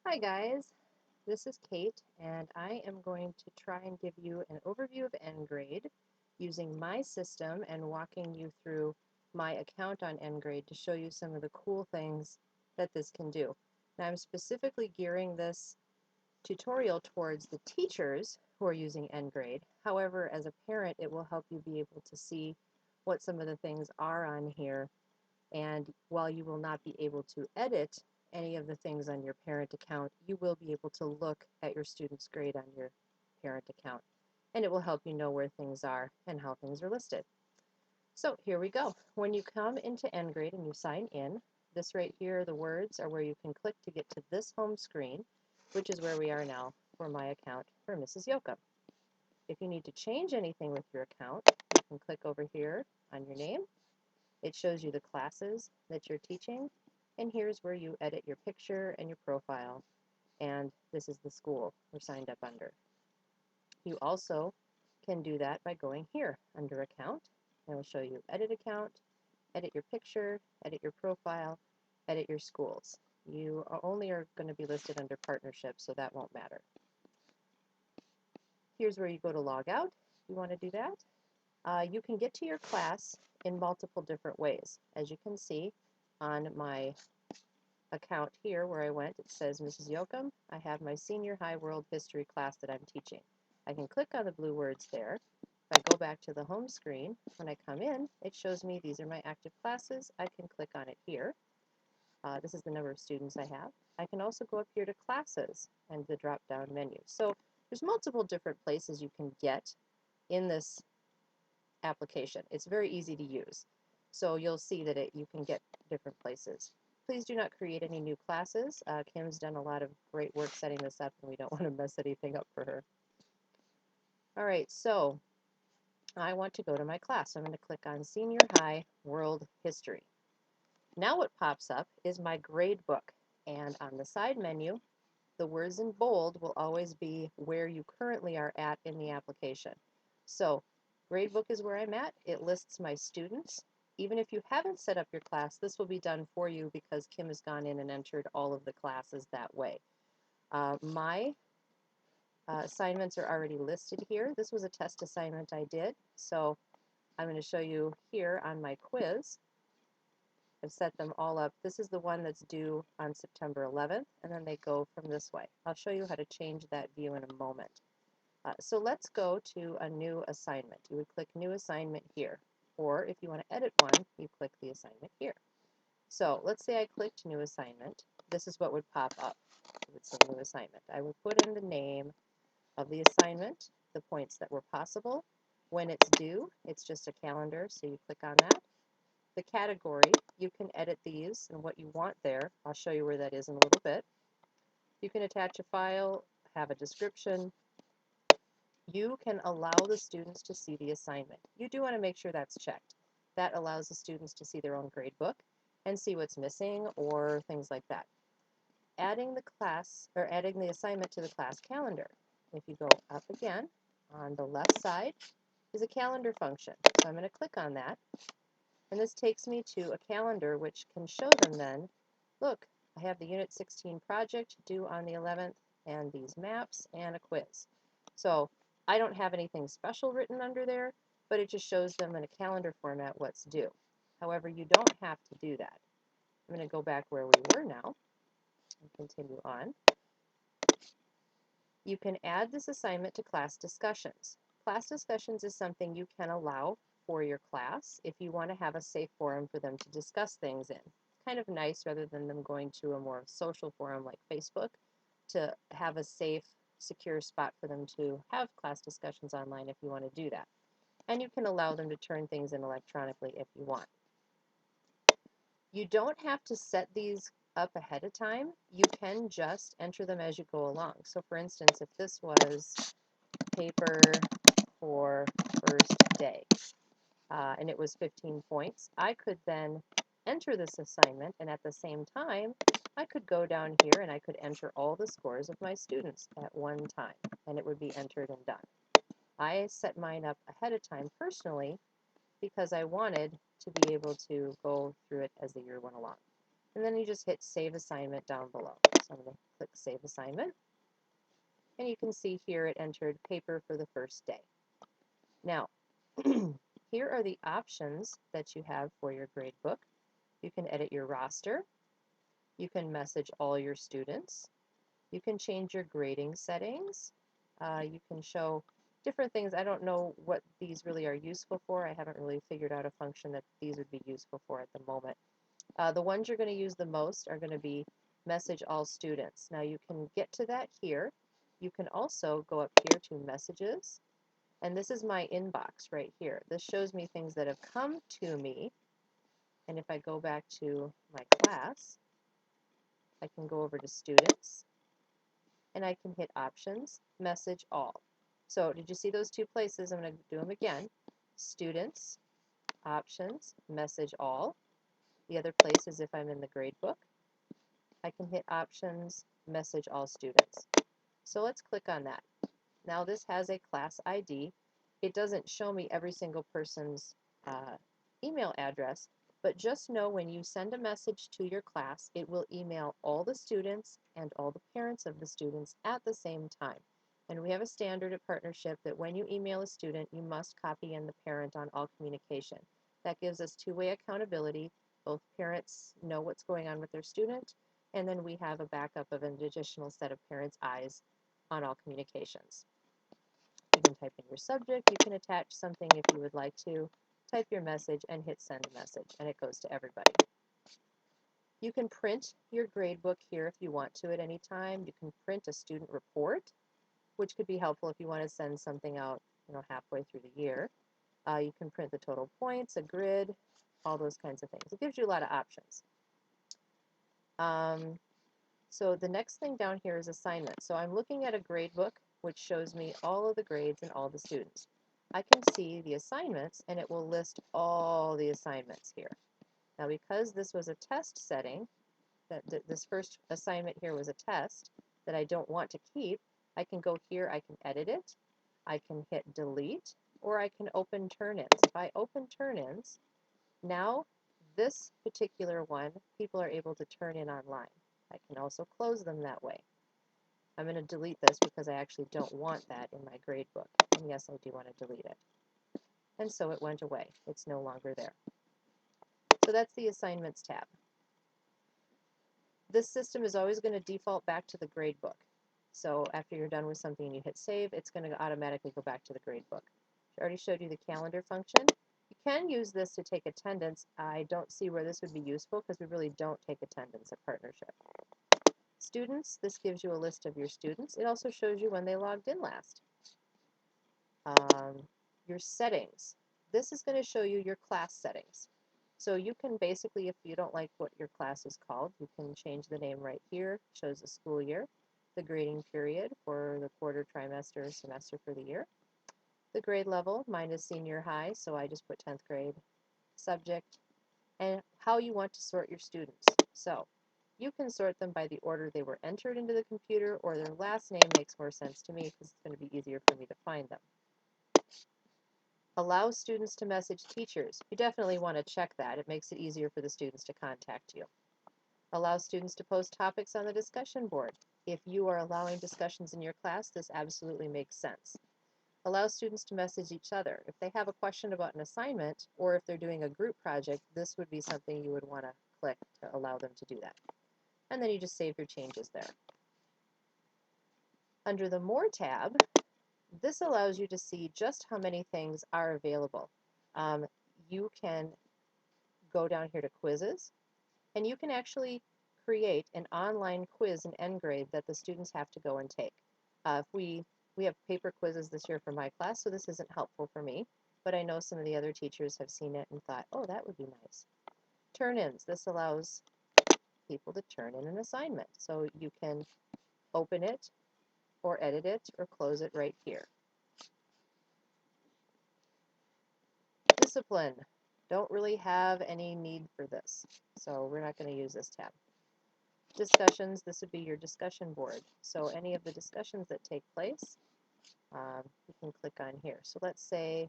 Hi guys, this is Kate and I am going to try and give you an overview of Engrade using my system and walking you through my account on Engrade to show you some of the cool things that this can do. Now I'm specifically gearing this tutorial towards the teachers who are using Engrade. However, as a parent, it will help you be able to see what some of the things are on here, and while you will not be able to edit any of the things on your parent account, you will be able to look at your student's grade on your parent account. And it will help you know where things are and how things are listed. So here we go. When you come into Engrade and you sign in, this right here, the words, are where you can click to get to this home screen, which is where we are now for my account for Mrs. Yoakum. If you need to change anything with your account, you can click over here on your name. It shows you the classes that you're teaching, and here's where you edit your picture and your profile, and this is the school we're signed up under. You also can do that by going here under Account, and it will show you Edit Account, edit your picture, edit your profile, edit your schools. You only are going to be listed under Partnership, so that won't matter. Here's where you go to log out if you want to do that. You can get to your class in multiple different ways. As you can see on my account here where I went, it says Mrs. Yoakum. I have my senior high world history class that I'm teaching. I can click on the blue words there. If I go back to the home screen, when I come in, it shows me these are my active classes. I can click on it here. This is the number of students I have. I can also go up here to classes and the drop down menu. So there's multiple different places you can get in this application. It's very easy to use. So you'll see that you can get different places. Please do not create any new classes. Kim's done a lot of great work setting this up, and we don't want to mess anything up for her. All right, so I want to go to my class. So I'm going to click on Senior High World History. Now what pops up is my grade book, and on the side menu, the words in bold will always be where you currently are at in the application. So gradebook is where I'm at. It lists my students. Even if you haven't set up your class, this will be done for you because Kim has gone in and entered all of the classes that way. My assignments are already listed here. This was a test assignment I did, so I'm going to show you here on my quiz. I've set them all up. This is the one that's due on September 11th, and then they go from this way. I'll show you how to change that view in a moment. So let's go to a new assignment. You would click New Assignment here, or if you want to edit one, you click the assignment here. So let's say I clicked New Assignment. This is what would pop up. It would say New Assignment. I would put in the name of the assignment, the points that were possible, when it's due. It's just a calendar, so you click on that. The category, you can edit these and what you want there. I'll show you where that is in a little bit. You can attach a file, have a description. You can allow the students to see the assignment. You do want to make sure that's checked. That allows the students to see their own grade book and see what's missing or things like that. Adding the class or adding the assignment to the class calendar. If you go up again, on the left side is a calendar function. So I'm going to click on that. And this takes me to a calendar which can show them then, look, I have the Unit 16 project due on the 11th and these maps and a quiz. So I don't have anything special written under there, but it just shows them in a calendar format what's due. However, you don't have to do that. I'm going to go back where we were now and continue on. You can add this assignment to class discussions. Class discussions is something you can allow for your class if you want to have a safe forum for them to discuss things in. Kind of nice rather than them going to a more social forum like Facebook to have a safe, secure spot for them to have class discussions online if you want to do that. And you can allow them to turn things in electronically if you want. You don't have to set these up ahead of time. You can just enter them as you go along. So for instance, if this was paper for first day, and it was 15 points, I could then enter this assignment, and at the same time, I could go down here and I could enter all the scores of my students at one time, and it would be entered and done. I set mine up ahead of time personally because I wanted to be able to go through it as the year went along. And then you just hit Save Assignment down below. So I'm going to click Save Assignment. And you can see here it entered paper for the first day. Now, here are the options that you have for your gradebook. You can edit your roster. You can message all your students. You can change your grading settings. You can show different things. I don't know what these really are useful for. I haven't really figured out a function that these would be useful for at the moment. The ones you're going to use the most are going to be message all students. Now you can get to that here. You can also go up here to messages, and this is my inbox right here. This shows me things that have come to me, and if I go back to my class, I can go over to students, and I can hit options, message all. So did you see those two places? I'm going to do them again. Students, options, message all. The other place is if I'm in the gradebook. I can hit options, message all students. So let's click on that. Now this has a class ID. It doesn't show me every single person's email address, but just know when you send a message to your class, it will email all the students and all the parents of the students at the same time. And we have a standard at Partnership that when you email a student, you must copy in the parent on all communication. That gives us two-way accountability. Both parents know what's going on with their student, and then we have a backup of an additional set of parents' eyes on all communications. You can type in your subject, you can attach something if you would like to, type your message and hit send message, and it goes to everybody. You can print your gradebook here if you want to at any time. You can print a student report, which could be helpful if you want to send something out, halfway through the year. You can print the total points, a grid, all those kinds of things. It gives you a lot of options. So the next thing down here is assignments. So I'm looking at a gradebook, which shows me all of the grades and all the students. I can see the assignments, and it will list all the assignments here. Now, because this was a test setting, this first assignment here was a test that I don't want to keep, I can go here, I can edit it, I can hit delete, or I can open turn-ins. If I open turn-ins, now this particular one, people are able to turn in online. I can also close them that way. I'm going to delete this because I actually don't want that in my gradebook. And yes, I do want to delete it. And so it went away. It's no longer there. So that's the Assignments tab. This system is always going to default back to the gradebook. So after you're done with something and you hit save, it's going to automatically go back to the gradebook. I already showed you the calendar function. You can use this to take attendance. I don't see where this would be useful because we really don't take attendance at Partnership. Students, this gives you a list of your students. It also shows you when they logged in last. Your settings. This is going to show you your class settings. So you can basically, if you don't like what your class is called, you can change the name right here. It shows the school year, the grading period for the quarter, trimester, semester for the year. The grade level, mine is senior high, so I just put 10th grade, subject, and how you want to sort your students. So you can sort them by the order they were entered into the computer, or their last name makes more sense to me because it's going to be easier for me to find them. Allow students to message teachers. You definitely want to check that. It makes it easier for the students to contact you. Allow students to post topics on the discussion board. If you are allowing discussions in your class, this absolutely makes sense. Allow students to message each other. If they have a question about an assignment, or if they're doing a group project, this would be something you would want to click to allow them to do that. And then you just save your changes there. Under the More tab, this allows you to see just how many things are available. You can go down here to quizzes, and you can actually create an online quiz in Engrade that the students have to go and take. We have paper quizzes this year for my class, so this isn't helpful for me, but I know some of the other teachers have seen it and thought, oh, that would be nice. Turn-ins. This allows people to turn in an assignment. So you can open it or edit it or close it right here. Discipline. Don't really have any need for this, so we're not going to use this tab. Discussions, this would be your discussion board. So any of the discussions that take place, you can click on here. So let's say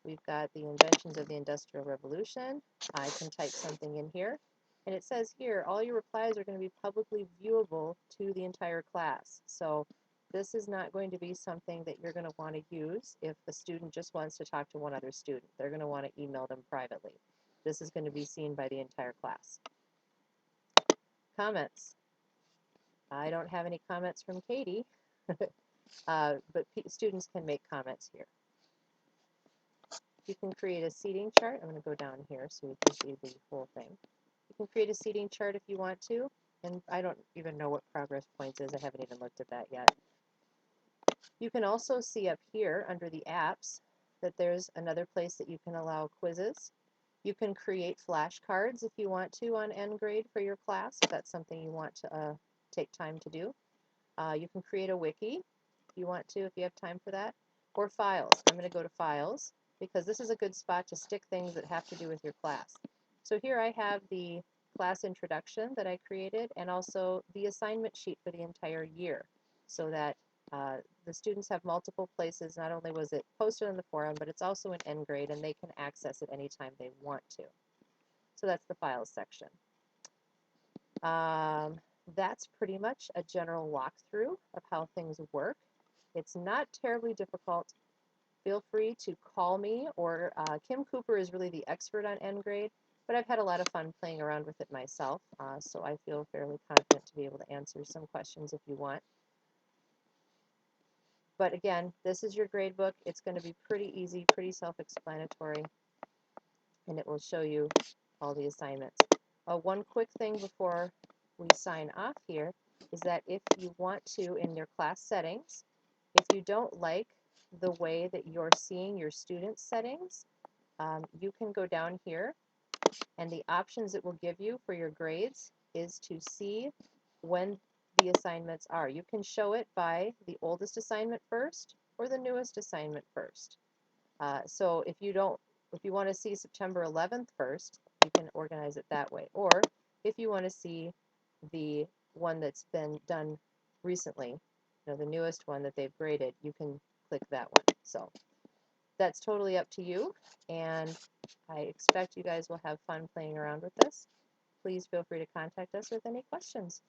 we've got the inventions of the Industrial Revolution. I can type something in here. And it says here, all your replies are going to be publicly viewable to the entire class. So this is not going to be something that you're going to want to use if a student just wants to talk to one other student. They're going to want to email them privately. This is going to be seen by the entire class. Comments. I don't have any comments from Katie, but students can make comments here. You can create a seating chart. I'm going to go down here so we can see the whole thing. You can create a seating chart if you want to, and I don't even know what progress points is. I haven't even looked at that yet. You can also see up here under the apps that there's another place that you can allow quizzes. You can create flashcards if you want to on Engrade for your class, if that's something you want to take time to do. You can create a wiki if you want to, if you have time for that, or files. I'm going to go to files because this is a good spot to stick things that have to do with your class. So here I have the class introduction that I created and also the assignment sheet for the entire year so that the students have multiple places. Not only was it posted on the forum, but it's also in Engrade and they can access it anytime they want to. So that's the files section. That's pretty much a general walkthrough of how things work. It's not terribly difficult. Feel free to call me, or Kim Cooper is really the expert on Engrade, but I've had a lot of fun playing around with it myself, so I feel fairly confident to be able to answer some questions if you want. But again, this is your grade book. It's going to be pretty easy, pretty self-explanatory, and it will show you all the assignments. One quick thing before we sign off here is that if you want to, in your class settings, if you don't like the way that you're seeing your students' settings, you can go down here, and the options it will give you for your grades is to see when the assignments are. You can show it by the oldest assignment first or the newest assignment first. So if you want to see September 11th first, you can organize it that way. Or if you want to see the one that's been done recently, the newest one that they've graded, you can click that one. So that's totally up to you, and I expect you guys will have fun playing around with this. Please feel free to contact us with any questions.